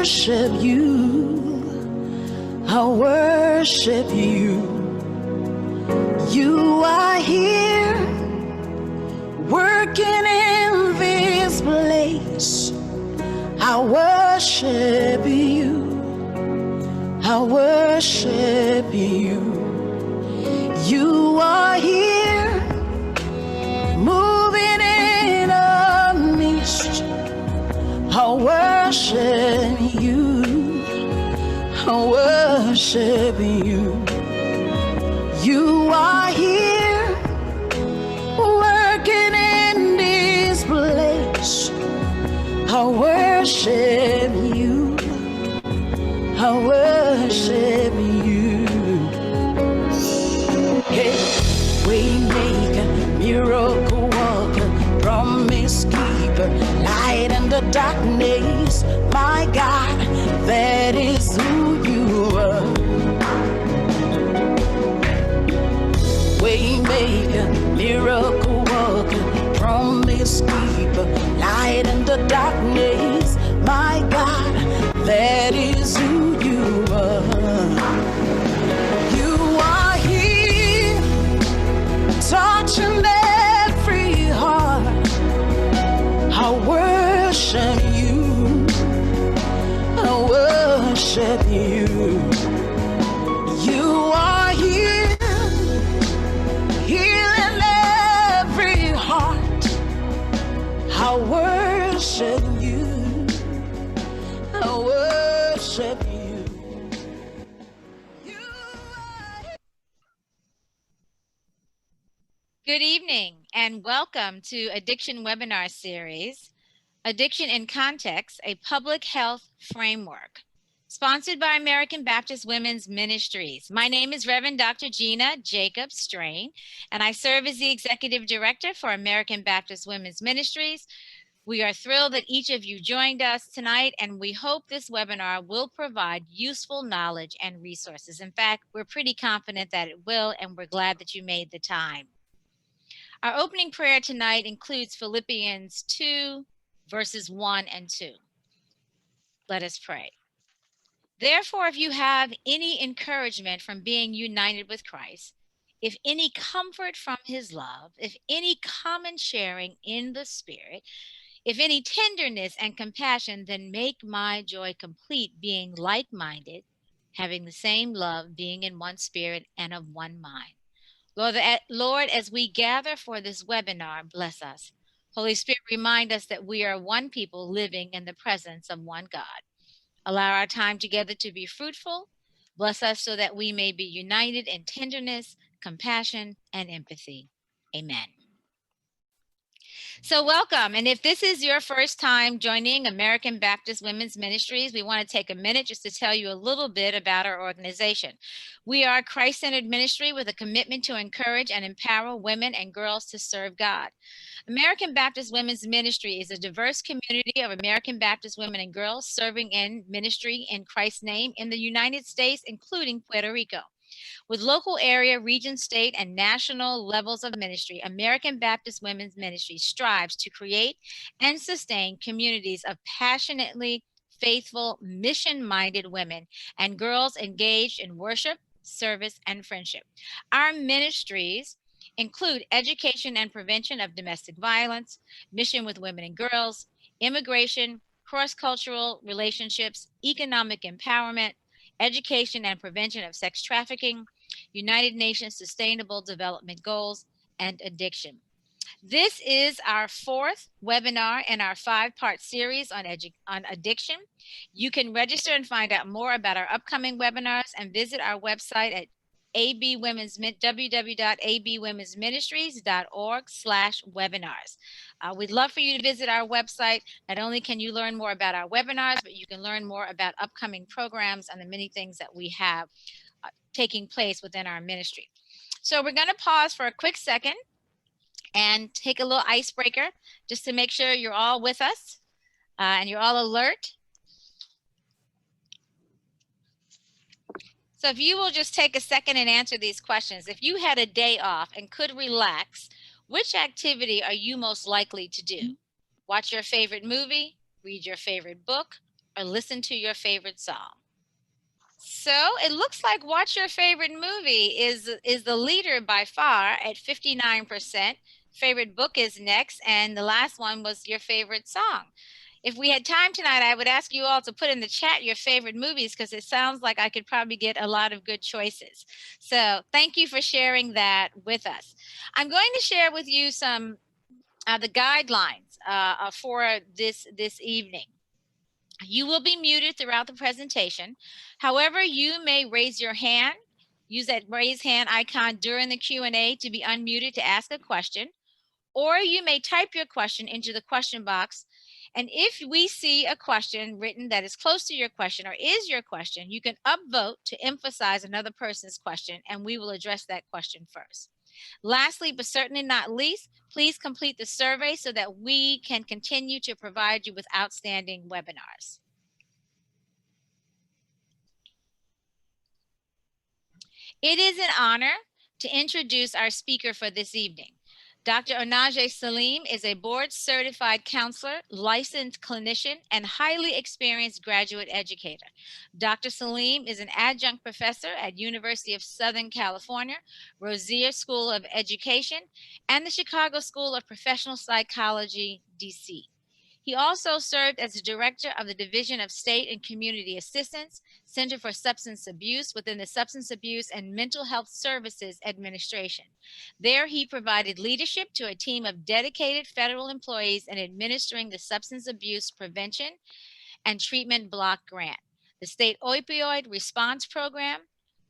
worship you. I worship you. You are here, working in this place. I worship you. I worship you. You are here, moving in our midst. I worship you. I worship you. You are here, working in this place. I worship you. I worship you. Hey, waymaker, miracle worker, promise keeper, light in the darkness. My God, that is who you are. Waymaker, miracle worker, promise keeper, light in the darkness. My God, that is who you are. You are here, touching every heart. I worship you. I worship you. You are here, healing every heart. I worship you. I worship you. Good evening and welcome to Addiction Webinar Series, Addiction in Context, a Public Health Framework, sponsored by American Baptist Women's Ministries. My name is Reverend Dr. Gina Jacob Strain, and I serve as the Executive Director for American Baptist Women's Ministries. We are thrilled that each of you joined us tonight, and we hope this webinar will provide useful knowledge and resources. In fact, we're pretty confident that it will, and we're glad that you made the time. Our opening prayer tonight includes Philippians 2, verses 1 and 2. Let us pray. Therefore, if you have any encouragement from being united with Christ, if any comfort from his love, if any common sharing in the Spirit, if any tenderness and compassion, then make my joy complete, being like-minded, having the same love, being in one spirit and of one mind. Lord, as we gather for this webinar, bless us. Holy Spirit, remind us that we are one people living in the presence of one God. Allow our time together to be fruitful. Bless us so that we may be united in tenderness, compassion, and empathy. Amen. So welcome. And if this is your first time joining American Baptist Women's Ministries, we want to take a minute just to tell you a little bit about our organization. We are a Christ-centered ministry with a commitment to encourage and empower women and girls to serve God. American Baptist Women's Ministry is a diverse community of American Baptist women and girls serving in ministry in Christ's name in the United States, including Puerto Rico. With local area, region, state, and national levels of ministry, American Baptist Women's Ministry strives to create and sustain communities of passionately faithful, mission-minded women and girls engaged in worship, service, and friendship. Our ministries include education and prevention of domestic violence, mission with women and girls, immigration, cross-cultural relationships, economic empowerment, education and prevention of sex trafficking, United Nations Sustainable Development Goals, and addiction. This is our fourth webinar in our 5-part series on addiction. You can register and find out more about our upcoming webinars and visit our website at www.abwomensministries.org/webinars. We'd love for you to visit our website. Not only can you learn more about our webinars, but you can learn more about upcoming programs and the many things that we have taking place within our ministry. So we're going to pause for a quick second and take a little icebreaker just to make sure you're all with us and you're all alert. So if you will just take a second and answer these questions. If you had a day off and could relax, which activity are you most likely to do? Watch your favorite movie, read your favorite book, or listen to your favorite song? So it looks like watch your favorite movie is the leader by far at 59%. Favorite book is next, and the last one was your favorite song. If we had time tonight, I would ask you all to put in the chat your favorite movies because it sounds like I could probably get a lot of good choices. So thank you for sharing that with us. I'm going to share with you some the guidelines for this evening. You will be muted throughout the presentation. However, you may raise your hand, use that raise hand icon during the Q&A to be unmuted to ask a question, or you may type your question into the question box. And if we see a question written that is close to your question or is your question, you can upvote to emphasize another person's question, and we will address that question first. Lastly, but certainly not least, please complete the survey so that we can continue to provide you with outstanding webinars. It is an honor to introduce our speaker for this evening. Dr. Onaje Salim is a board-certified counselor, licensed clinician, and highly experienced graduate educator. Dr. Salim is an adjunct professor at University of Southern California, Rosier School of Education, and the Chicago School of Professional Psychology, DC. He also served as the director of the Division of State and Community Assistance, Center for Substance Abuse within the Substance Abuse and Mental Health Services Administration. There, he provided leadership to a team of dedicated federal employees in administering the Substance Abuse Prevention and Treatment Block Grant, the State Opioid Response Program,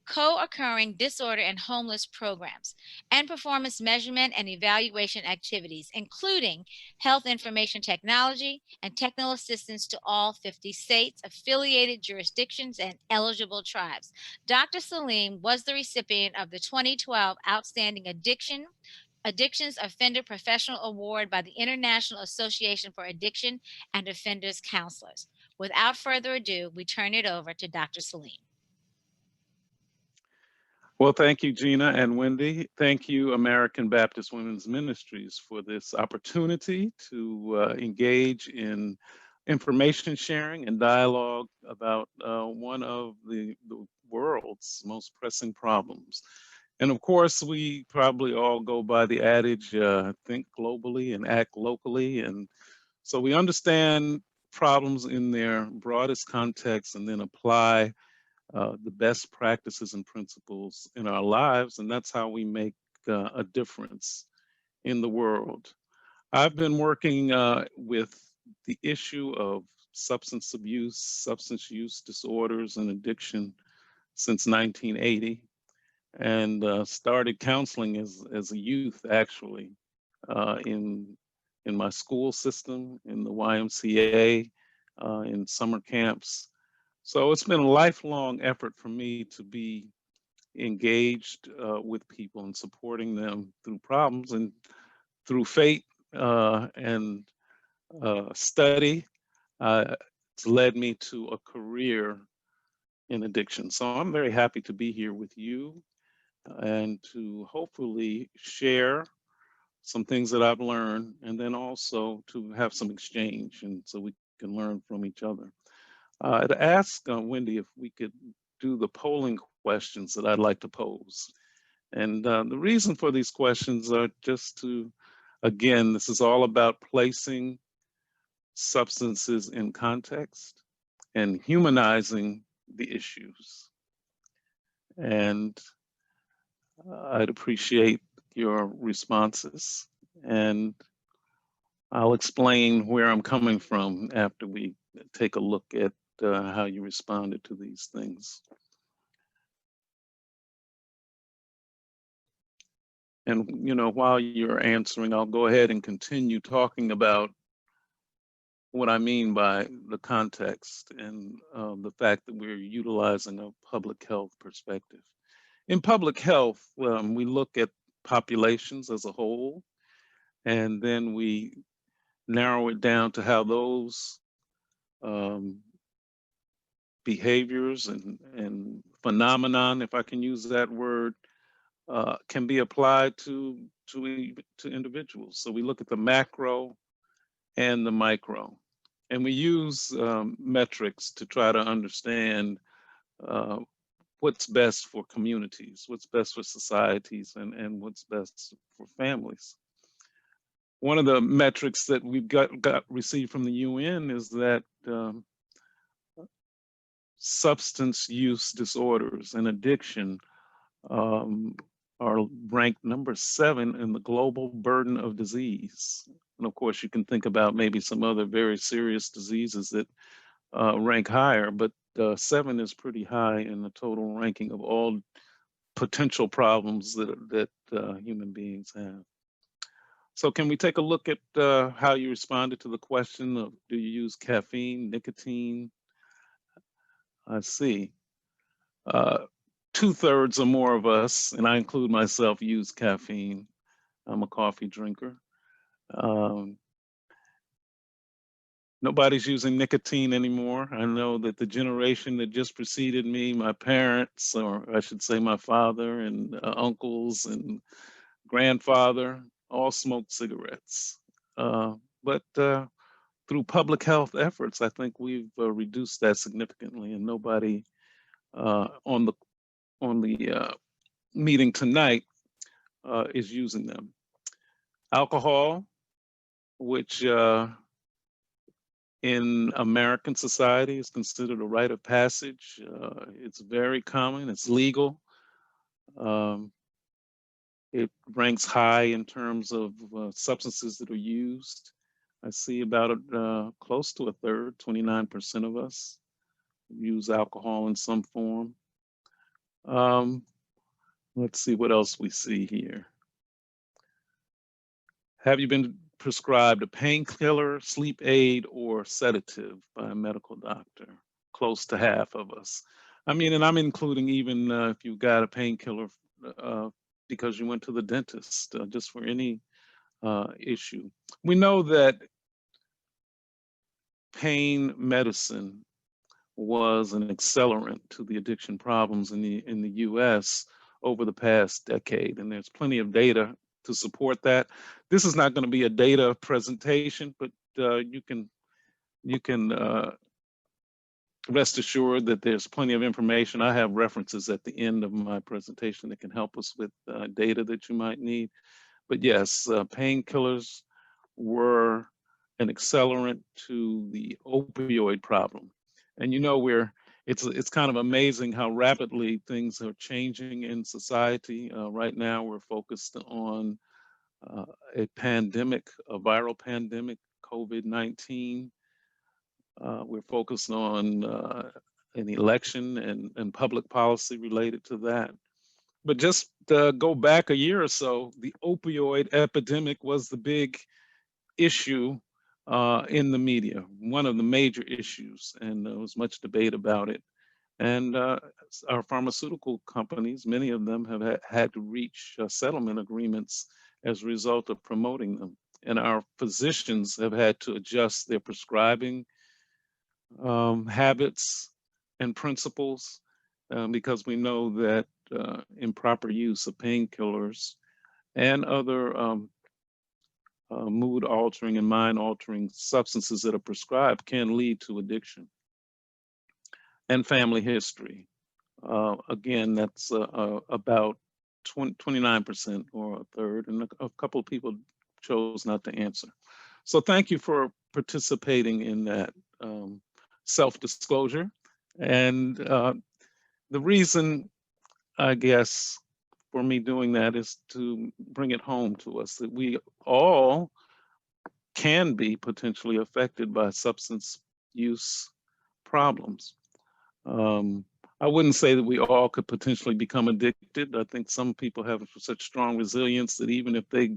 co-occurring disorder and homeless programs, and performance measurement and evaluation activities, including health information technology and technical assistance to all 50 states, affiliated jurisdictions, and eligible tribes. Dr. Salim was the recipient of the 2012 Outstanding Addictions Offender Professional Award by the International Association for Addiction and Offenders Counselors. Without further ado, we turn it over to Dr. Salim. Well, thank you, Gina and Wendy. Thank you, American Baptist Women's Ministries, for this opportunity to engage in information sharing and dialogue about one of the world's most pressing problems. And of course, we probably all go by the adage, think globally and act locally. And so we understand problems in their broadest context and then apply the best practices and principles in our lives, and that's how we make a difference in the world. I've been working with the issue of substance abuse, substance use disorders, and addiction since 1980, and started counseling as a youth, actually, in my school system, in the YMCA, in summer camps. So it's been a lifelong effort for me to be engaged with people and supporting them through problems, and through fate and study. It's led me to a career in addiction. So I'm very happy to be here with you and to hopefully share some things that I've learned, and then also to have some exchange, and so we can learn from each other. I'd ask Wendy if we could do the polling questions that I'd like to pose. And the reason for these questions are just to, again, this is all about placing substances in context and humanizing the issues. And I'd appreciate your responses. And I'll explain where I'm coming from after we take a look at how you responded to these things. And, you know, while you're answering, I'll go ahead and continue talking about what I mean by the context and the fact that we're utilizing a public health perspective. In public health, we look at populations as a whole, and then we narrow it down to how those behaviors and phenomenon, if I can use that word, can be applied to individuals. So we look at the macro and the micro. And we use metrics to try to understand what's best for communities, what's best for societies, and what's best for families. One of the metrics that we've got received from the UN is that substance use disorders and addiction are ranked number 7 in the global burden of disease. And of course, you can think about maybe some other very serious diseases that rank higher, but 7 is pretty high in the total ranking of all potential problems that human beings have. So can we take a look at how you responded to the question of, do you use caffeine, nicotine? I see. 2/3 or more of us, and I include myself, use caffeine. I'm a coffee drinker. Nobody's using nicotine anymore. I know that the generation that just preceded me, my parents, or I should say my father and uncles and grandfather, all smoked cigarettes. But through public health efforts, I think we've reduced that significantly, and nobody on the meeting tonight is using them. Alcohol, which in American society is considered a rite of passage. It's very common, it's legal. It ranks high in terms of substances that are used. I see about close to 1/3, 29% of us use alcohol in some form. Let's see what else we see here. Have you been prescribed a painkiller, sleep aid, or sedative by a medical doctor? Close to half of us. I mean, and I'm including even if you got a painkiller because you went to the dentist, just for any issue. We know that pain medicine was an accelerant to the addiction problems in the US over the past decade, and there's plenty of data to support that. This is not going to be a data presentation, but you can rest assured that there's plenty of information. I have references at the end of my presentation that can help us with data that you might need. But yes, painkillers were an accelerant to the opioid problem. And you know, it's kind of amazing how rapidly things are changing in society. Right now, we're focused on a pandemic, a viral pandemic, COVID-19. We're focused on an election and public policy related to that. But just go back a year or so, the opioid epidemic was the big issue in the media, one of the major issues, and there was much debate about it. And our pharmaceutical companies, many of them have had to reach settlement agreements as a result of promoting them. And our physicians have had to adjust their prescribing habits and principles because we know that improper use of painkillers and other mood altering and mind altering substances that are prescribed can lead to addiction. And family history. Again, that's about 29% or 1/3, and a couple of people chose not to answer. So thank you for participating in that self-disclosure. And the reason, I guess, for me doing that is to bring it home to us that we all can be potentially affected by substance use problems. I wouldn't say that we all could potentially become addicted. I think some people have such strong resilience that even if they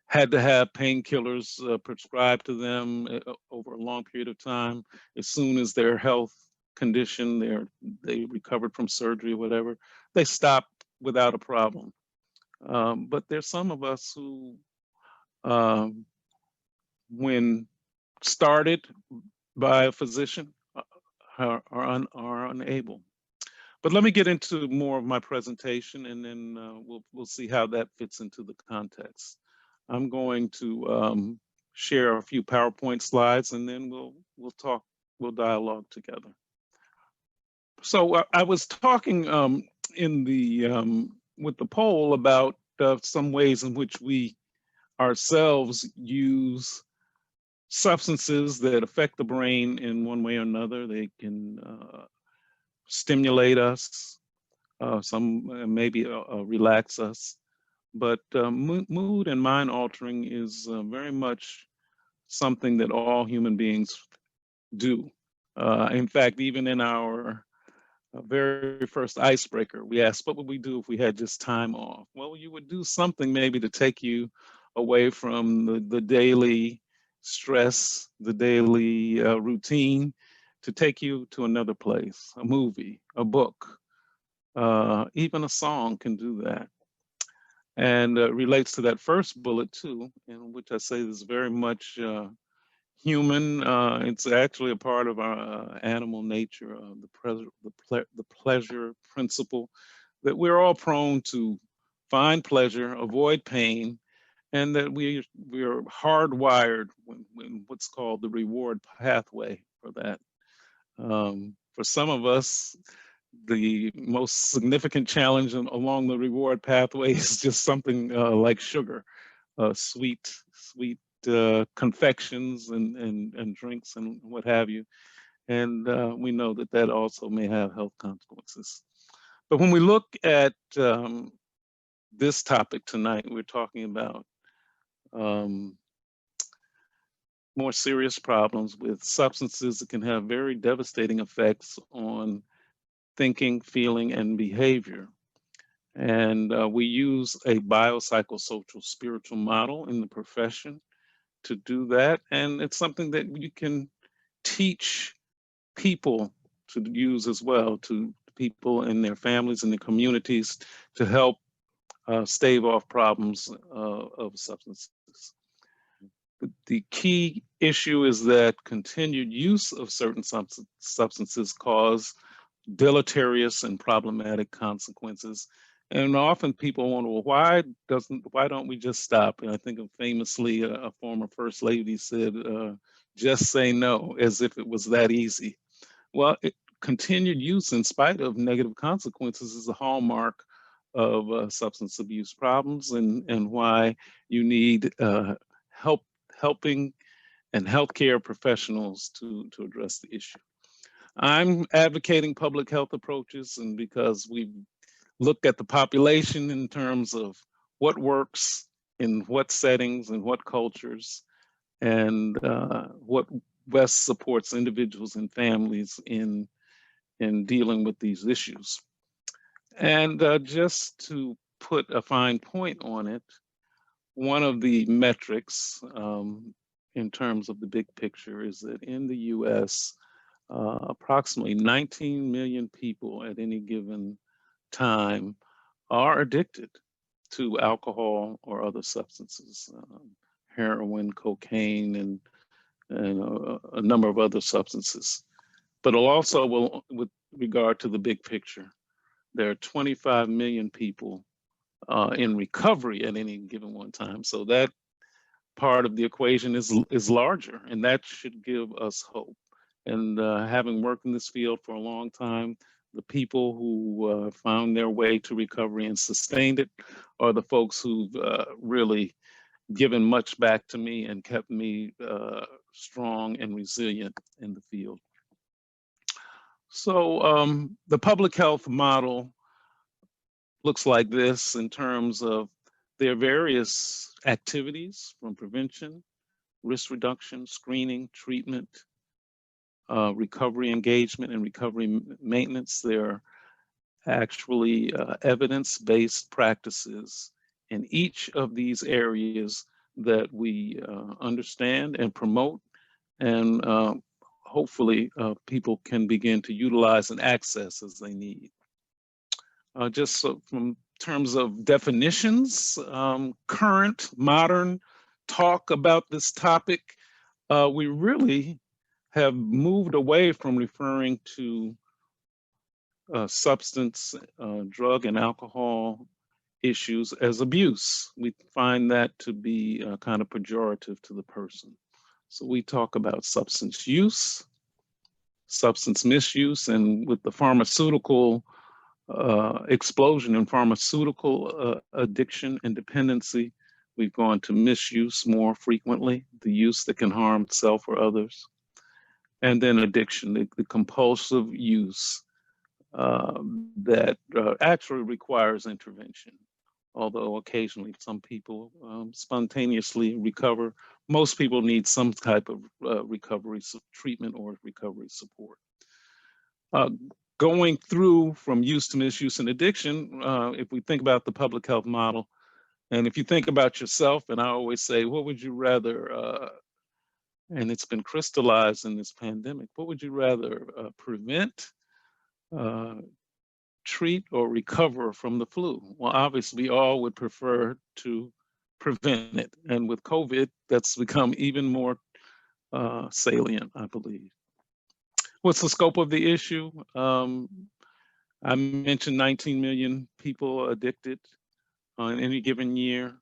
had to have painkillers prescribed to them over a long period of time, as soon as their health condition, they recovered from surgery or whatever, they stop without a problem. But there's some of us who, when started by a physician, are unable. But let me get into more of my presentation, and then we'll see how that fits into the context. I'm going to share a few PowerPoint slides, and then we'll dialogue together. So I was talking in the with the poll about some ways in which we ourselves use substances that affect the brain in one way or another. They can stimulate us, some maybe relax us, but mood and mind altering is very much something that all human beings do. In fact, even in our very first icebreaker, we asked, what would we do if we had just time off? Well, you would do something maybe to take you away from the daily stress, the daily routine, to take you to another place, a movie, a book, even a song can do that. And relates to that first bullet too, in which I say is very much human. It's actually a part of our animal nature, the pleasure principle, that we're all prone to find pleasure, avoid pain, and that we're hardwired when what's called the reward pathway for that. For some of us, the most significant challenge along the reward pathway is just something like sugar, sweet confections and drinks and what have you. And we know that that also may have health consequences. But when we look at this topic tonight, we're talking about more serious problems with substances that can have very devastating effects on thinking, feeling, and behavior. And we use a biopsychosocial spiritual model in the profession to do that. And it's something that you can teach people to use as well, to people in their families and their communities, to help stave off problems of substances. The key issue is that continued use of certain substances cause deleterious and problematic consequences. And often people wonder, well, why don't we just stop? And I think famously a former first lady said, just say no, as if it was that easy. Well, continued use in spite of negative consequences is a hallmark of substance abuse problems, and why you need helping and healthcare professionals to address the issue. I'm advocating public health approaches, and because we look at the population in terms of what works in what settings and what cultures, and what best supports individuals and families in dealing with these issues. And just to put a fine point on it, one of the metrics in terms of the big picture is that in the US, approximately 19 million people at any given time are addicted to alcohol or other substances, heroin, cocaine, and a number of other substances. But also, with regard to the big picture, there are 25 million people in recovery at any given one time. So that part of the equation is larger, and that should give us hope. And having worked in this field for a long time, the people who found their way to recovery and sustained it are the folks who've really given much back to me and kept me strong and resilient in the field. So the public health model looks like this in terms of their various activities, from prevention, risk reduction, screening, treatment, recovery engagement, and recovery maintenance. There are actually evidence-based practices in each of these areas that we understand and promote, and hopefully people can begin to utilize and access as they need. Just so from terms of definitions, current, modern talk about this topic, we really have moved away from referring to substance, drug and alcohol issues as abuse. We find that to be kind of pejorative to the person. So we talk about substance use, substance misuse, and with the pharmaceutical explosion in pharmaceutical addiction and dependency, we've gone to misuse more frequently, the use that can harm self or others. And then addiction, the compulsive use that actually requires intervention. Although occasionally some people spontaneously recover, most people need some type of recovery treatment or recovery support. Going through from use to misuse and addiction, if we think about the public health model, and if you think about yourself, and I always say, what would you rather, and it's been crystallized in this pandemic, what would you rather prevent, treat, or recover from the flu? Well, obviously, we all would prefer to prevent it. And with COVID, that's become even more salient, I believe. What's the scope of the issue? I mentioned 19 million people addicted in any given year.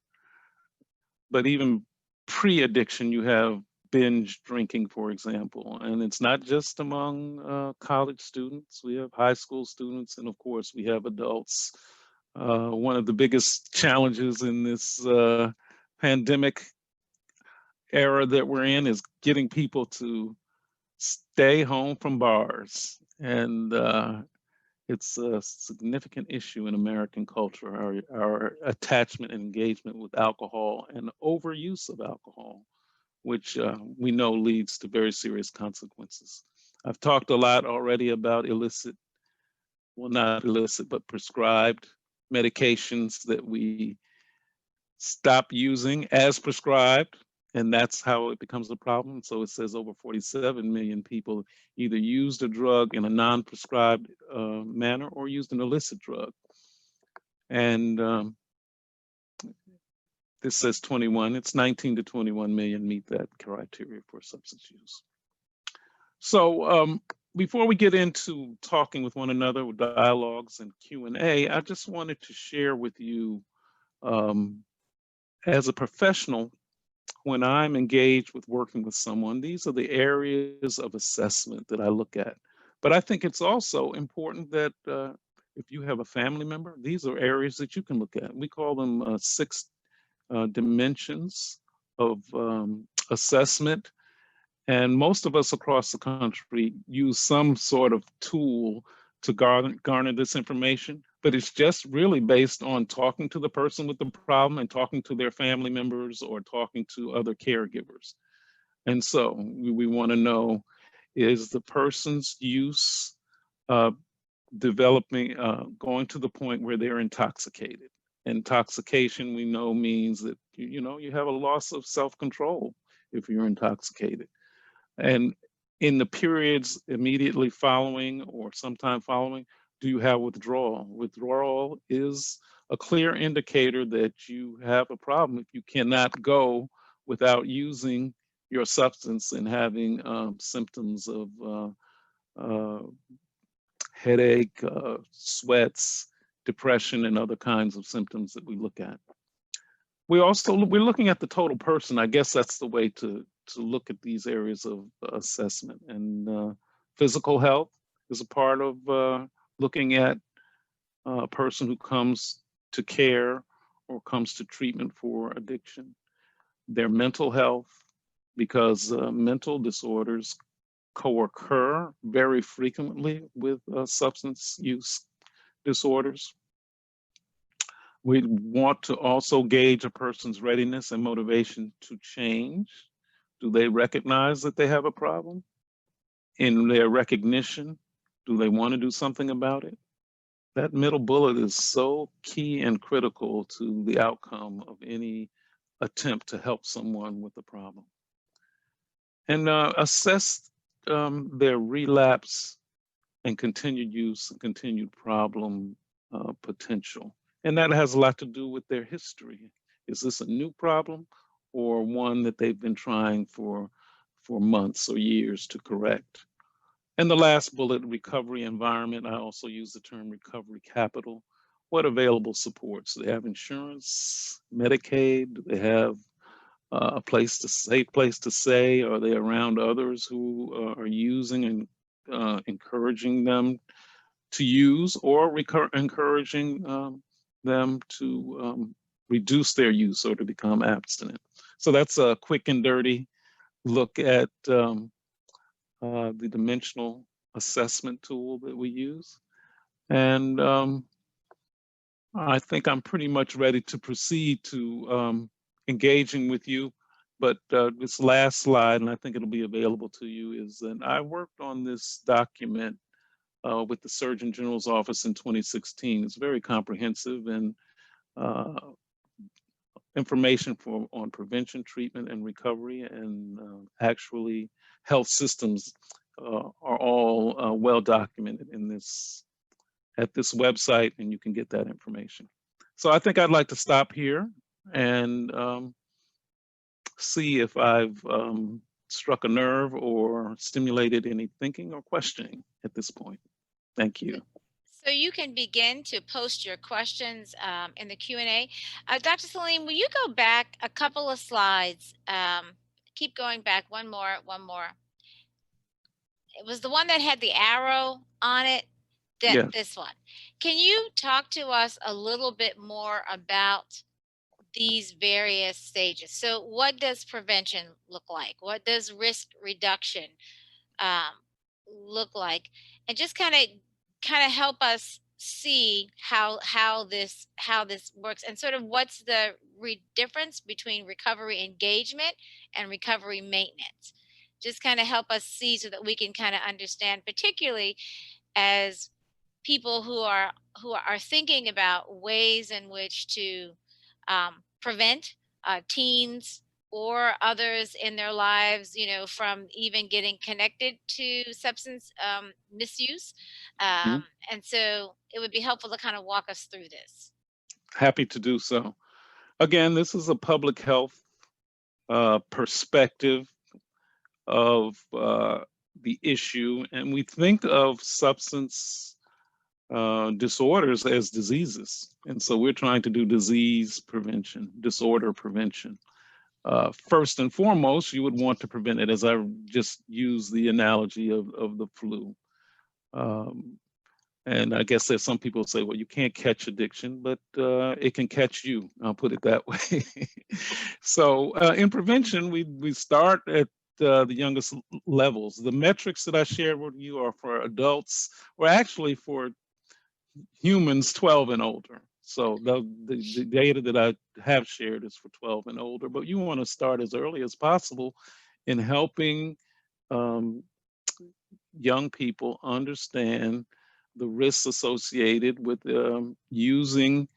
But even pre-addiction, you have binge drinking, for example. And it's not just among college students. We have high school students, and of course, we have adults. One of the biggest challenges in this pandemic era that we're in is getting people to stay home from bars. And it's a significant issue in American culture, our attachment and engagement with alcohol and overuse of alcohol, which we know leads to very serious consequences. I've talked a lot already about illicit, well, not illicit, but prescribed medications that we stop using as prescribed, and that's how it becomes a problem. So it says over 47 million people either used a drug in a non-prescribed manner or used an illicit drug. And this says 21, it's 19 to 21 million meet that criteria for substance use. So before we get into talking with one another with dialogues and Q&A, I just wanted to share with you as a professional, when I'm engaged with working with someone, these are the areas of assessment that I look at. But I think it's also important that if you have a family member, these are areas that you can look at. We call them 6 dimensions of assessment. And most of us across the country use some sort of tool to garner this information, but it's just really based on talking to the person with the problem and talking to their family members or talking to other caregivers. And so we want to know, is the person's use developing, going to the point where they're intoxicated? Intoxication, we know, means that you have a loss of self-control if you're intoxicated. And in the periods immediately following or sometime following, do you have withdrawal? Withdrawal is a clear indicator that you have a problem. If you cannot go without using your substance and having symptoms of headache, sweats, depression, and other kinds of symptoms that we look at. We're looking at the total person. I guess that's the way to look at these areas of assessment. And physical health is a part of looking at a person who comes to care or comes to treatment for addiction. Their mental health, because mental disorders co-occur very frequently with substance use disorders. We want to also gauge a person's readiness and motivation to change. Do they recognize that they have a problem? In their recognition, do they want to do something about it? That middle bullet is so key and critical to the outcome of any attempt to help someone with a problem. And assess their relapse and continued use and continued problem potential. And that has a lot to do with their history. Is this a new problem or one that they've been trying for months or years to correct? And the last bullet, recovery environment. I also use the term recovery capital. what available supports? Do they have insurance, Medicaid? Do they have a safe place to stay? Are they around others who are using and encouraging them to use, or encouraging them to reduce their use or to become abstinent? So that's a quick and dirty look at the dimensional assessment tool that we use. And I think I'm pretty much ready to proceed to engaging with you. But this last slide, and I think it'll be available to you, is that I worked on this document with the Surgeon General's office in 2016. It's very comprehensive, and information on prevention, treatment, and recovery, and actually health systems are all well documented in this at this website, and you can get that information. So I think I'd like to stop here and see if I've struck a nerve or stimulated any thinking or questioning at this point. Thank you. So you can begin to post your questions in the Q&A. Dr. Salim, will you go back a couple of slides? Keep going back, one more. It was the one that had the arrow on it. Yes. This one. Can you talk to us a little bit more about these various stages? So what does prevention look like? What does risk reduction look like? And just kind of help us see how this works, and sort of what's the difference between recovery engagement and recovery maintenance. Just kind of help us see so that we can kind of understand, particularly as people who are thinking about ways in which to prevent teens or others in their lives, from even getting connected to substance misuse. And so it would be helpful to kind of walk us through this. Happy to do so. Again, this is a public health perspective of the issue, and we think of substance disorders as diseases. And so we're trying to do disease prevention, disorder prevention. First and foremost, you would want to prevent it, as I just used the analogy of the flu. And I guess there's some people say, well, you can't catch addiction, but it can catch you. I'll put it that way. So in prevention, we start at the youngest levels. The metrics that I shared with you are for adults, or actually for humans 12 and older. So the data that I have shared is for 12 and older, but you want to start as early as possible in helping young people understand the risks associated with using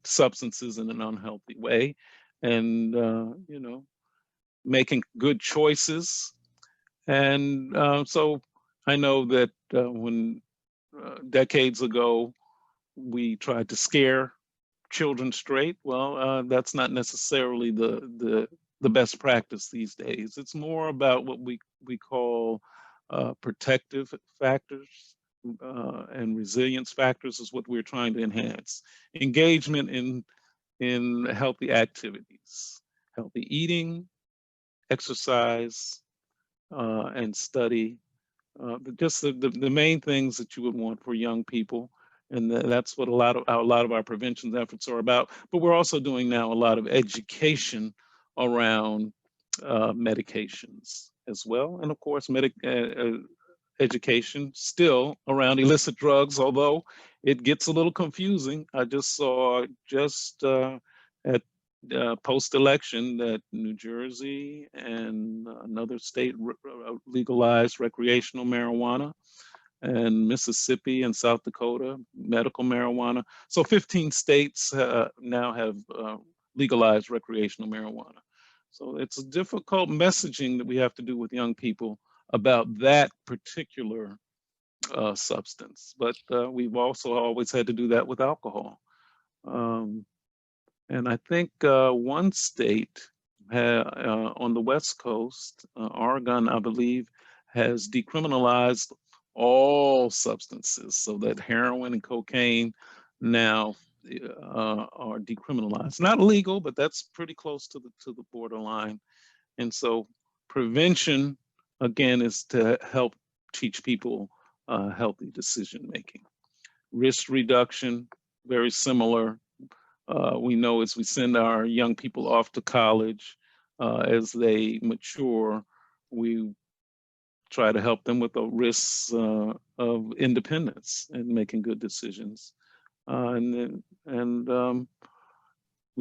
substances in an unhealthy way, and making good choices. And so I know that when decades ago we tried to scare children straight, well, that's not necessarily the best practice these days. It's more about what we call protective factors and resilience factors is what we're trying to enhance. Engagement in healthy activities, healthy eating, exercise, and study. Just the main things that you would want for young people. And that's what a lot of our prevention efforts are about. But we're also doing now a lot of education around medications as well. And of course, education still around illicit drugs, although it gets a little confusing. I just saw at post-election that New Jersey and another state legalized recreational marijuana, and Mississippi and South Dakota medical marijuana. So 15 states now have legalized recreational marijuana. So it's a difficult messaging that we have to do with young people about that particular substance. But we've also always had to do that with alcohol. And I think one state on the West Coast, Oregon, I believe, has decriminalized all substances, so that heroin and cocaine now are decriminalized. Not illegal, but that's pretty close to the borderline. And so prevention, again, is to help teach people healthy decision making. Risk reduction, very similar. We know as we send our young people off to college, as they mature, we try to help them with the risks of independence and making good decisions. We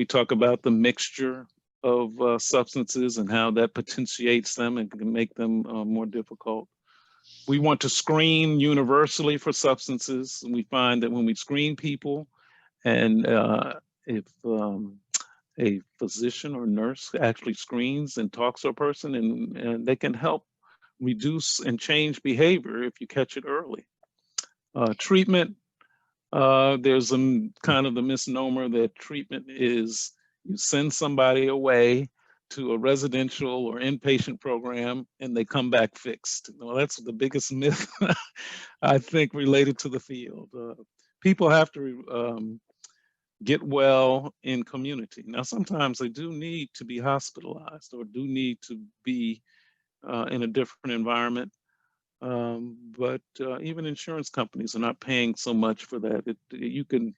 talk about the mixture of substances and how that potentiates them and can make them more difficult. We want to screen universally for substances. And we find that when we screen people, and if a physician or nurse actually screens and talks to a person, and they can help reduce and change behavior if you catch it early. Treatment, there's kind of the misnomer that treatment is you send somebody away to a residential or inpatient program and they come back fixed. Well, that's the biggest myth, I think, related to the field. People have to get well in community. Now, sometimes they do need to be hospitalized or do need to be in a different environment. But even insurance companies are not paying so much for that. You can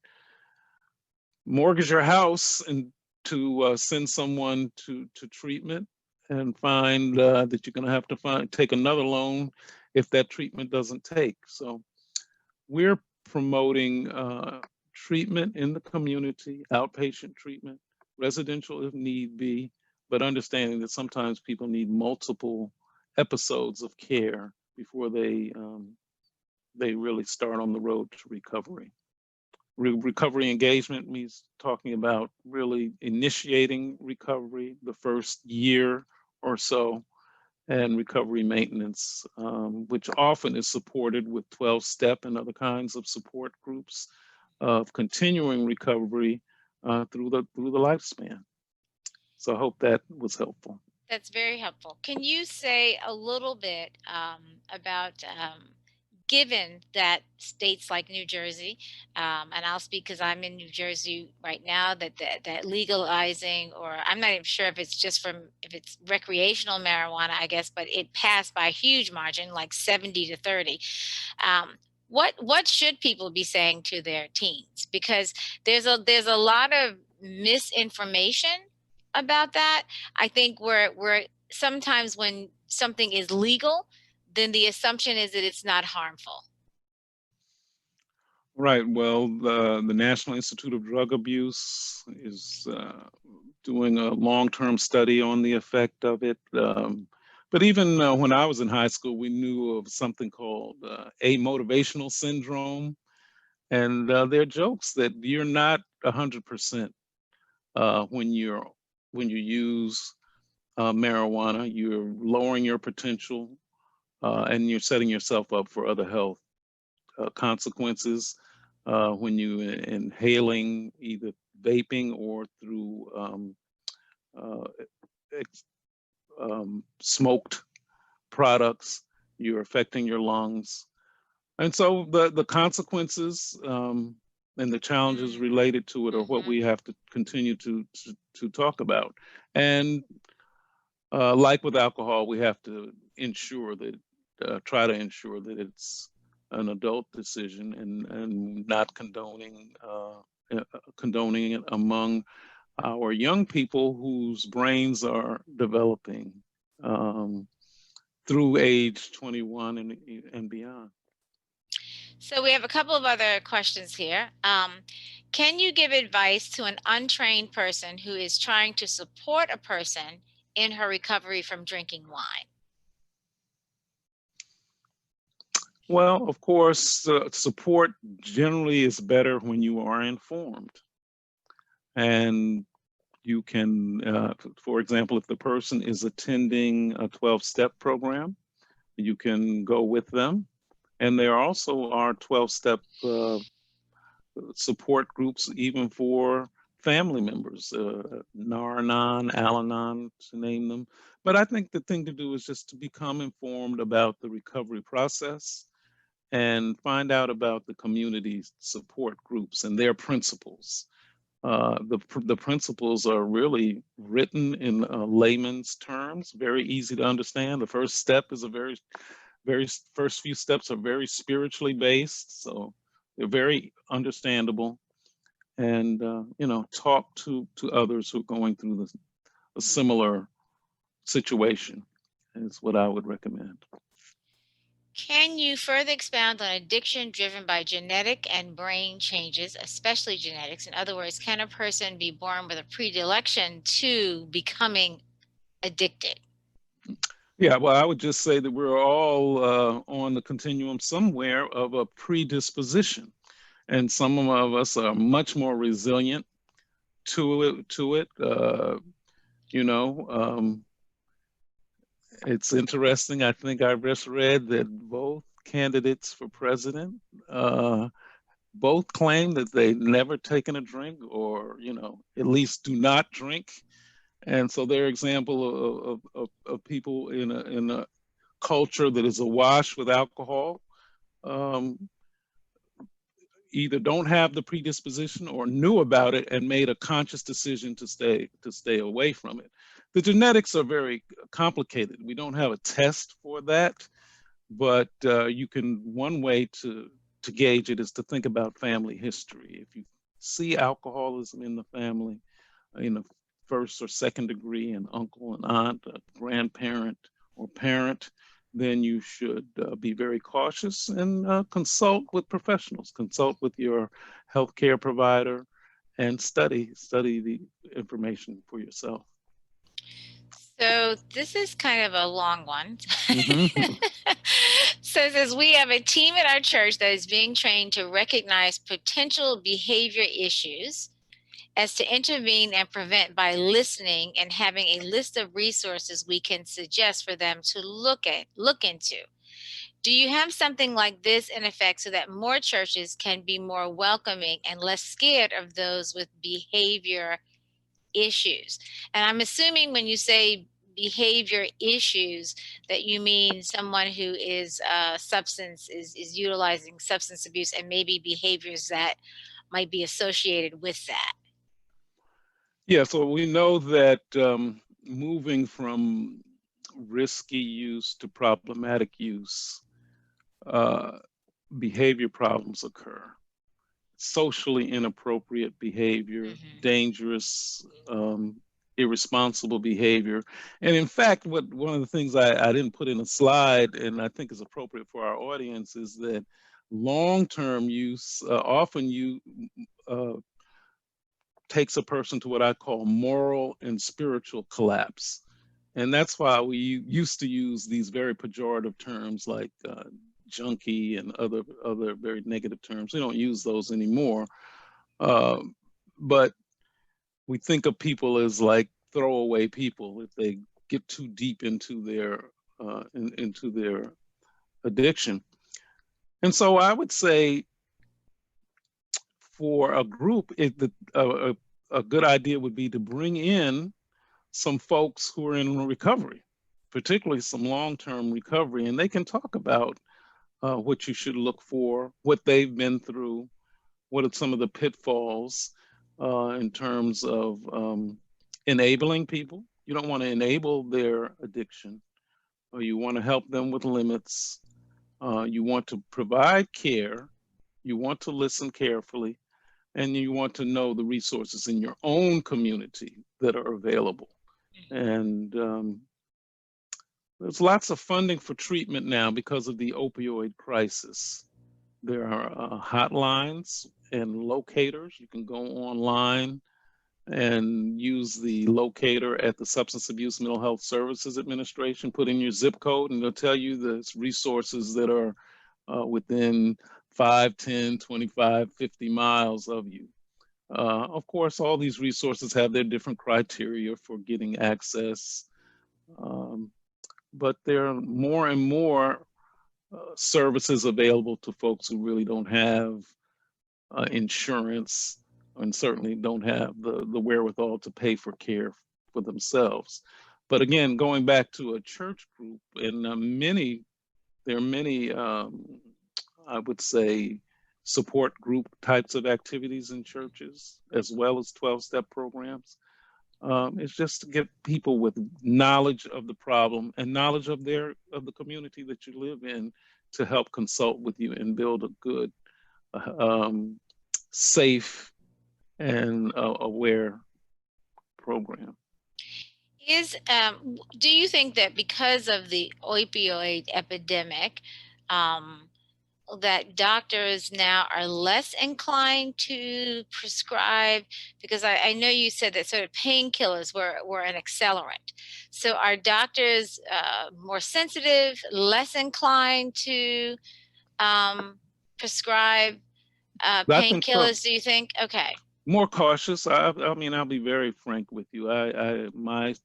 mortgage your house and to send someone to treatment and find that you're going to have to take another loan if that treatment doesn't take. So we're promoting treatment in the community, outpatient treatment, residential if need be, but understanding that sometimes people need multiple episodes of care before they really start on the road to recovery. Recovery engagement means talking about really initiating recovery the first year or so, and recovery maintenance, which often is supported with 12-step and other kinds of support groups of continuing recovery through the lifespan. So I hope that was helpful. That's very helpful. Can you say a little bit about, given that states like New Jersey, and I'll speak because I'm in New Jersey right now, that legalizing, or I'm not even sure if it's just if it's recreational marijuana, I guess, but it passed by a huge margin, like 70-30. What should people be saying to their teens? Because there's a lot of misinformation about that. I think we're sometimes when something is legal, then the assumption is that it's not harmful. Right. Well, the National Institute of Drug Abuse is doing a long-term study on the effect of it. But even when I was in high school, we knew of something called amotivational syndrome. And there are jokes that you're not 100% when you use marijuana. You're lowering your potential and you're setting yourself up for other health consequences when you inhaling, either vaping or through smoked products. You're affecting your lungs. And so the consequences and the challenges related to it are what we have to continue to talk about. And like with alcohol, we have to ensure that, try to ensure that it's an adult decision and not condoning it among our young people whose brains are developing through age 21 and beyond. So we have a couple of other questions here. Can you give advice to an untrained person who is trying to support a person in her recovery from drinking wine? Well, of course, support generally is better when you are informed. And you can, for example, if the person is attending a 12-step program, you can go with them. And there also are 12-step support groups even for family members, Nar-Anon, Al-Anon, to name them. But I think the thing to do is just to become informed about the recovery process and find out about the community support groups and their principles. The principles are really written in layman's terms, very easy to understand. The first step is first few steps are very spiritually based, so they're very understandable. And talk to others who are going through a similar situation is what I would recommend. Can you further expound on addiction driven by genetic and brain changes, especially genetics? In other words, can a person be born with a predilection to becoming addicted? Yeah, well, I would just say that we're all on the continuum somewhere of a predisposition, and some of us are much more resilient to it. It's interesting. I think I just read that both candidates for president both claim that they've never taken a drink, or at least do not drink. And so they're example of people in a culture that is awash with alcohol, either don't have the predisposition or knew about it and made a conscious decision to stay away from it. The genetics are very complicated. We don't have a test for that, but one way to gauge it is to think about family history. If you see alcoholism in the family, in the first or second degree, an uncle, an aunt, a grandparent, or parent, then you should be very cautious and consult with professionals, consult with your healthcare provider, and study the information for yourself. So this is kind of a long one. Mm-hmm. So it says, we have a team at our church that is being trained to recognize potential behavior issues as to intervene and prevent by listening and having a list of resources we can suggest for them to look into. Do you have something like this in effect so that more churches can be more welcoming and less scared of those with behavior issues? And I'm assuming when you say behavior issues that you mean someone who is utilizing substance abuse and maybe behaviors that might be associated with that. Yeah, so we know that moving from risky use to problematic use, behavior problems occur. Socially inappropriate behavior, dangerous, irresponsible behavior. And in fact, one of the things I didn't put in a slide, and I think is appropriate for our audience, is that long-term use often takes a person to what I call moral and spiritual collapse. And that's why we used to use these very pejorative terms like junkie and other very negative terms. We don't use those anymore. But we think of people as like throwaway people if they get too deep into their addiction. And so I would say, for a group, a good idea would be to bring in some folks who are in recovery, particularly some long-term recovery, and they can talk about what you should look for, what they've been through, what are some of the pitfalls in terms of enabling people. You don't want to enable their addiction, or you want to help them with limits. You want to provide care. You want to listen carefully. And you want to know the resources in your own community that are available. And there's lots of funding for treatment now because of the opioid crisis. There are hotlines and locators. You can go online and use the locator at the Substance Abuse Mental Health Services Administration, put in your zip code, and they'll tell you the resources that are within 5, 10, 25, 50 miles of you. Of course, all these resources have their different criteria for getting access, but there are more and more services available to folks who really don't have insurance, and certainly don't have the wherewithal to pay for care for themselves. But again, going back to a church group, and there are many I would say, support group types of activities in churches, as well as 12-step programs. It's just to get people with knowledge of the problem and knowledge of the community that you live in to help consult with you and build a good, safe, and aware program. Do you think that because of the opioid epidemic, that doctors now are less inclined to prescribe? Because I know you said that sort of painkillers were an accelerant. So are doctors more sensitive, less inclined to prescribe I think so. painkillers, do you think? Okay. More cautious. I mean, I'll be very frank with you. My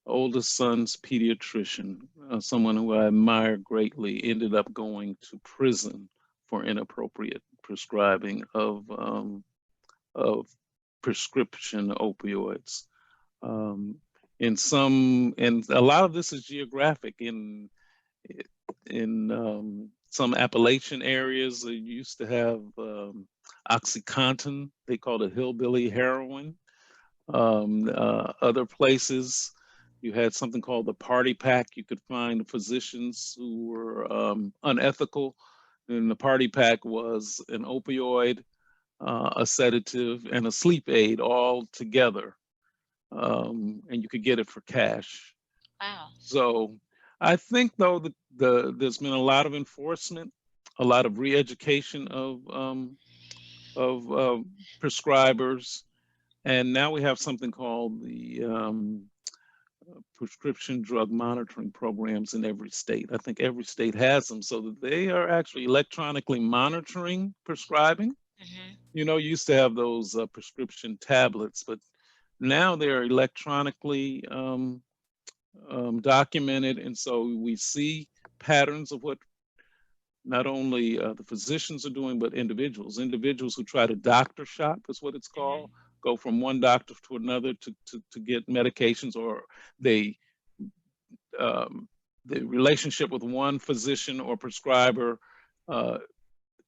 oldest son's pediatrician, someone who I admire greatly, ended up going to prison for inappropriate prescribing of prescription opioids. And a lot of this is geographic. In some Appalachian areas, they used to have OxyContin. They called it hillbilly heroin. Other places, you had something called the party pack. You could find physicians who were unethical. And the party pack was an opioid, a sedative, and a sleep aid all together. And you could get it for cash. Wow. So I think, though, that there's been a lot of enforcement, a lot of re-education of prescribers. And now we have something called the prescription drug monitoring programs in every state. I think every state has them, so that they are actually electronically monitoring prescribing. Mm-hmm. You used to have those prescription tablets, but now they're electronically documented. And so we see patterns of what not only the physicians are doing, but individuals who try to doctor shop, is what it's called. Mm-hmm. Go from one doctor to another to get medications, or the relationship with one physician or prescriber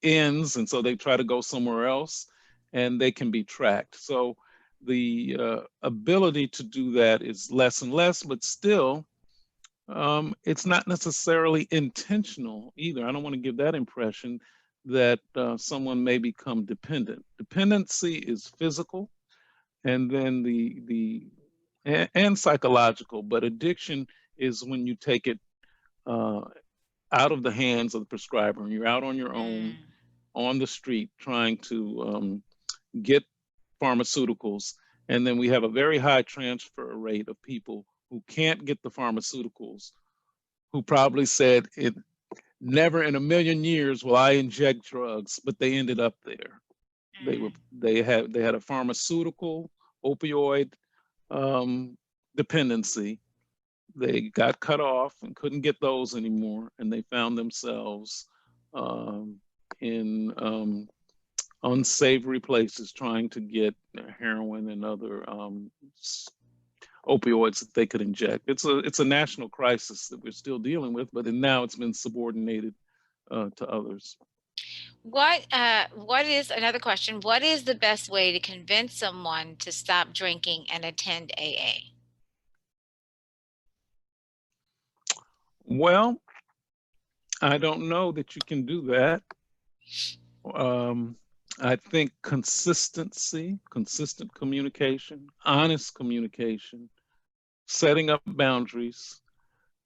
ends, and so they try to go somewhere else, and they can be tracked. So the ability to do that is less and less, but still, it's not necessarily intentional either. I don't want to give that impression that someone may become dependent. Dependency is physical, and then and psychological, but addiction is when you take it out of the hands of the prescriber and you're out on your own on the street trying to get pharmaceuticals. And then we have a very high transfer rate of people who can't get the pharmaceuticals, who probably said, it never in a million years will I inject drugs, but they ended up there. They had a pharmaceutical opioid dependency. They got cut off and couldn't get those anymore, and they found themselves in unsavory places trying to get heroin and other opioids that they could inject. It's a national crisis that we're still dealing with, but now it's been subordinated to others. What is another question? What is the best way to convince someone to stop drinking and attend AA? Well, I don't know that you can do that. I think consistent communication, honest communication, setting up boundaries.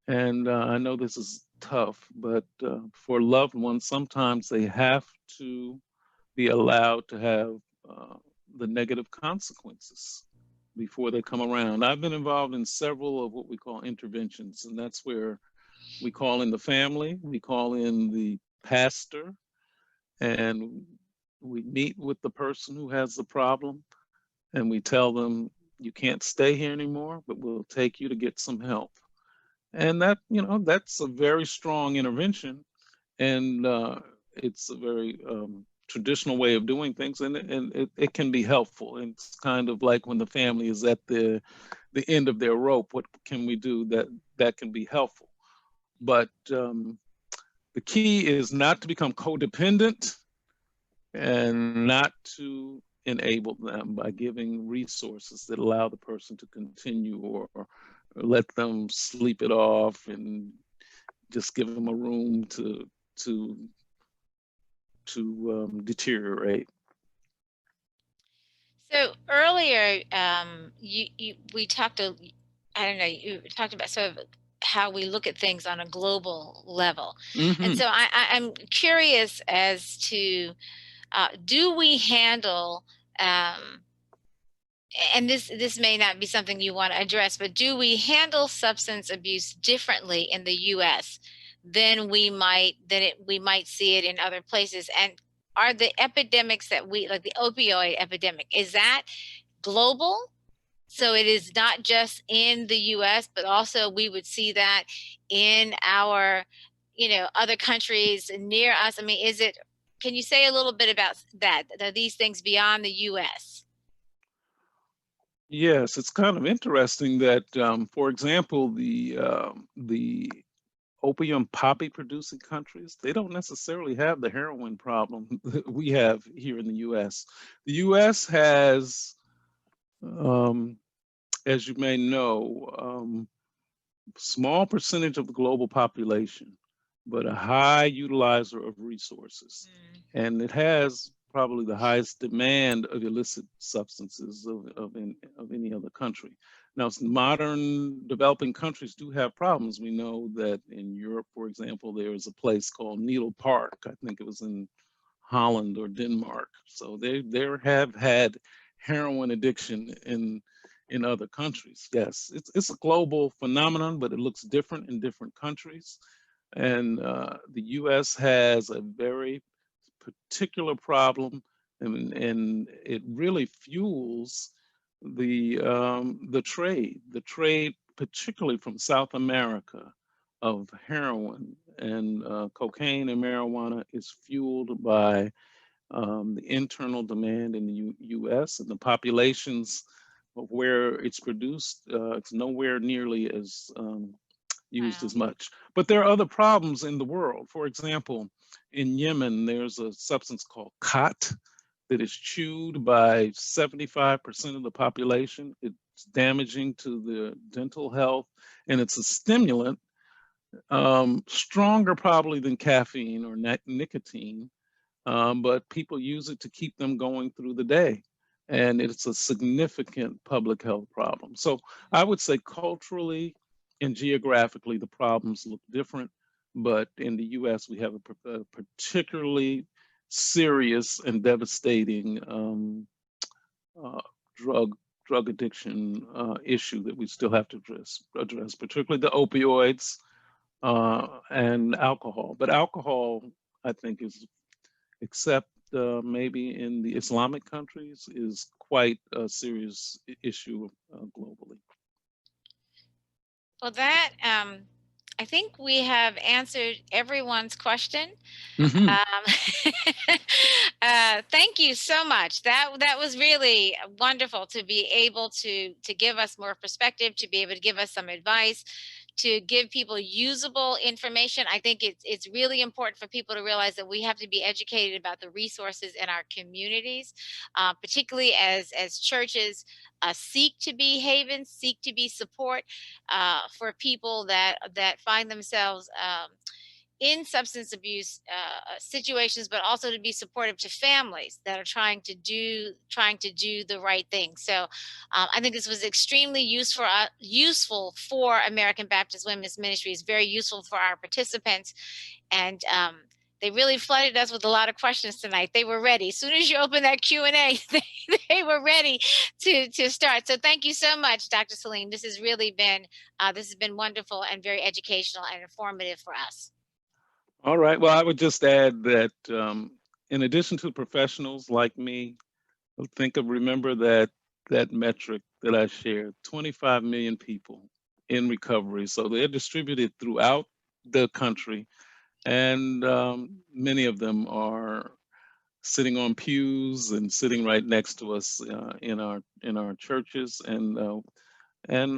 And I know this is tough, but for loved ones, sometimes they have to be allowed to have the negative consequences before they come around. I've been involved in several of what we call interventions, and that's where we call in the family, we call in the pastor, and we meet with the person who has the problem, and we tell them, you can't stay here anymore, but we'll take you to get some help. And that's a very strong intervention, and it's a very traditional way of doing things, and it can be helpful. And it's kind of like when the family is at the end of their rope, what can we do that can be helpful? But The key is not to become codependent and not to enable them by giving resources that allow the person to continue, or let them sleep it off and just give them a room to deteriorate. So earlier, we talked I don't know, you talked about sort of how we look at things on a global level. And so I'm curious as to, do we handle, and this may not be something you want to address, but do we handle substance abuse differently in the U.S. than we might see it in other places? And are the epidemics that like the opioid epidemic, is that global? So it is not just in the U.S., but also we would see that in our, other countries near us. I mean, can you say a little bit about that? Are these things beyond the U.S.? Yes, it's kind of interesting that, for example, the opium poppy producing countries, they don't necessarily have the heroin problem that we have here in the U.S. The U.S. has, as you may know, small percentage of the global population, but a high utilizer of resources. And it has probably the highest demand of illicit substances of any other country. Now, modern developing countries do have problems. We know that in Europe, for example, there is a place called Needle Park. I think it was in Holland or Denmark. So they have had heroin addiction in other countries. Yes, it's a global phenomenon, but it looks different in different countries. And the U.S. has a very particular problem, and it really fuels the trade, particularly from South America, of heroin and cocaine and marijuana is fueled by the internal demand in the U.S. and the populations of where it's produced. It's nowhere nearly as used as much. But there are other problems in the world. For example, in Yemen, there's a substance called khat that is chewed by 75% of the population. It's damaging to the dental health, and it's a stimulant, stronger probably than caffeine or nicotine, but people use it to keep them going through the day. And it's a significant public health problem. So I would say culturally and geographically, the problems look different. But in the US, we have a particularly serious and devastating drug addiction issue that we still have to address, particularly the opioids and alcohol. But alcohol, I think, is, except maybe in the Islamic countries, is quite a serious issue globally. Well, that I think we have answered everyone's question. Thank you so much. That was really wonderful to be able to give us more perspective, to be able to give us some advice, to give people usable information. I think it's really important for people to realize that we have to be educated about the resources in our communities, particularly as churches seek to be havens, seek to be support for people that find themselves in substance abuse situations, but also to be supportive to families that are trying to do the right thing. So I think this was extremely useful for American Baptist Women's Ministries, very useful for our participants. And they really flooded us with a lot of questions tonight. They were ready. As soon as you open that Q&A, they were ready to start. So thank you so much, Dr. Salim. This has really been, wonderful and very educational and informative for us. All right. Well, I would just add that in addition to professionals like me, remember that metric that I shared, 25 million people in recovery. So they're distributed throughout the country, and many of them are sitting on pews and sitting right next to us in our churches, and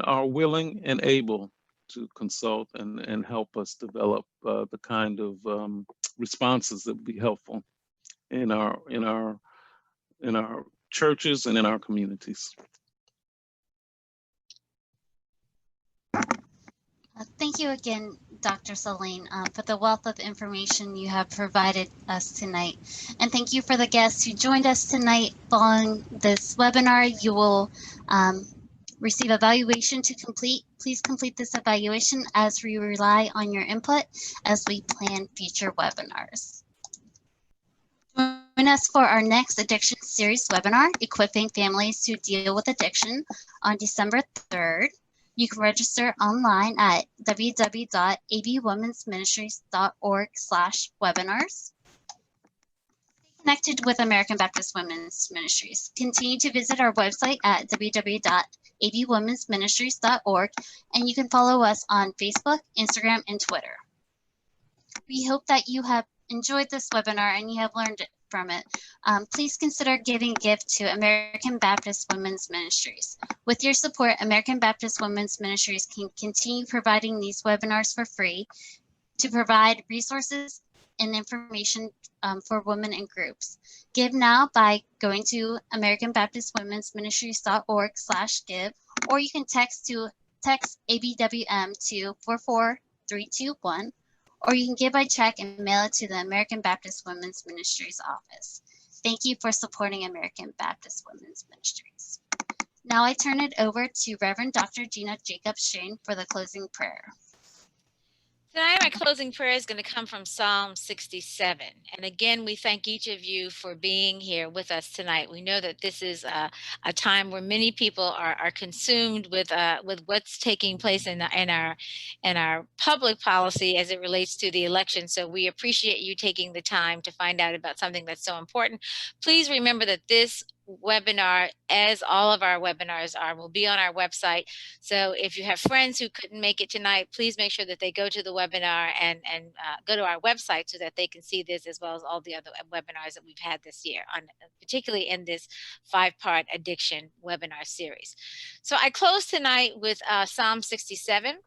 are willing and able to consult and help us develop the kind of responses that would be helpful in our churches and in our communities. Thank you again, Dr. Saline, for the wealth of information you have provided us tonight. And thank you for the guests who joined us tonight. Following this webinar, you will receive evaluation to complete. Please complete this evaluation as we rely on your input as we plan future webinars. Join us for our next Addiction Series webinar, Equipping Families to Deal with Addiction, on December 3rd. You can register online at www.abwomensministries.org/webinars. Stay connected with American Baptist Women's Ministries. Continue to visit our website at www.abwomensministries.org, and you can follow us on Facebook, Instagram, and Twitter. We hope that you have enjoyed this webinar and you have learned from it. Please consider giving a gift to American Baptist Women's Ministries. With your support, American Baptist Women's Ministries can continue providing these webinars for free to provide resources and information for women and groups. Give now by going to AmericanBaptistWomen'sMinistries.org/give, or you can text ABWM to 44321. Or you can give by check and mail it to the American Baptist Women's Ministries office. Thank you for supporting American Baptist Women's Ministries. Now I turn it over to Reverend Dr. Gina Jacobs-Shane for the closing prayer. Tonight, our closing prayer is going to come from Psalm 67. And again, we thank each of you for being here with us tonight. We know that this is a time where many people are consumed with what's taking place in our public policy as it relates to the election. So we appreciate you taking the time to find out about something that's so important. Please remember that this webinar, as all of our webinars are, will be on our website. So if you have friends who couldn't make it tonight, please make sure that they go to the webinar and go to our website so that they can see this as well as all the other webinars that we've had this year, particularly in this 5-part addiction webinar series. So I close tonight with Psalm 67.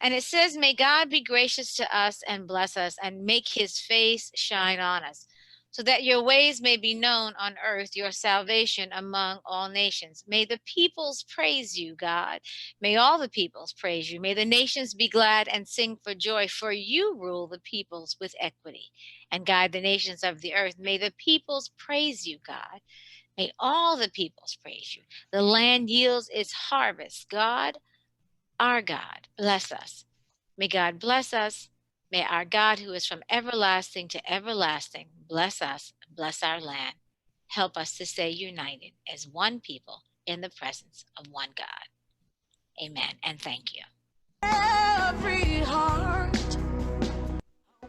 And it says, "May God be gracious to us and bless us and make his face shine on us, so that your ways may be known on earth, your salvation among all nations. May the peoples praise you, God. May all the peoples praise you. May the nations be glad and sing for joy, for you rule the peoples with equity and guide the nations of the earth. May the peoples praise you, God. May all the peoples praise you. The land yields its harvest. God, our God, bless us. May God bless us. May our God, who is from everlasting to everlasting, bless us, bless our land. Help us to stay united as one people in the presence of one God. Amen, and thank you. Every heart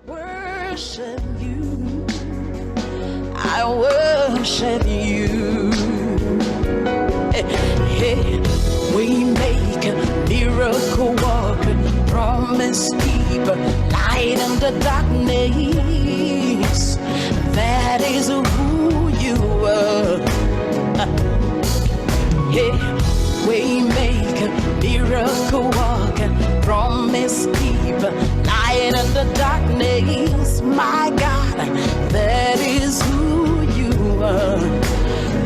worship you. I worship you. Hey, we make a miracle walking, promise keeper, light in the darkness. That is who you are. Yeah, we make a miracle walking, promise keeper, light in the darkness. My God, that is who you are.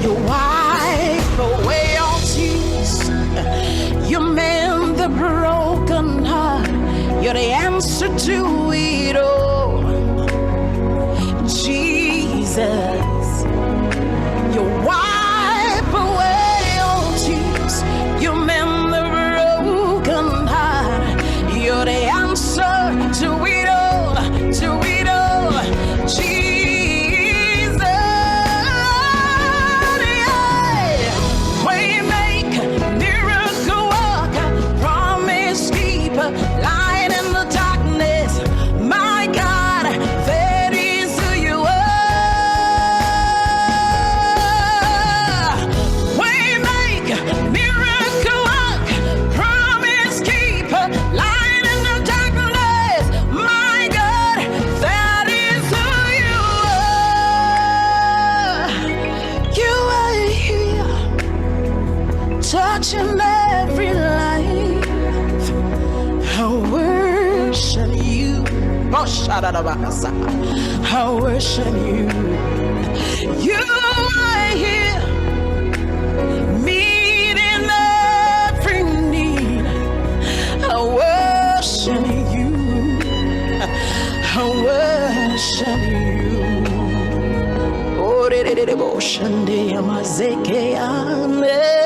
You wipe away all tears. You mend the broken heart. You're the answer to it all. I worship you. You are here, meeting every need. I worship you. I worship you. Oh, de de de de, bo shande amazeke ame.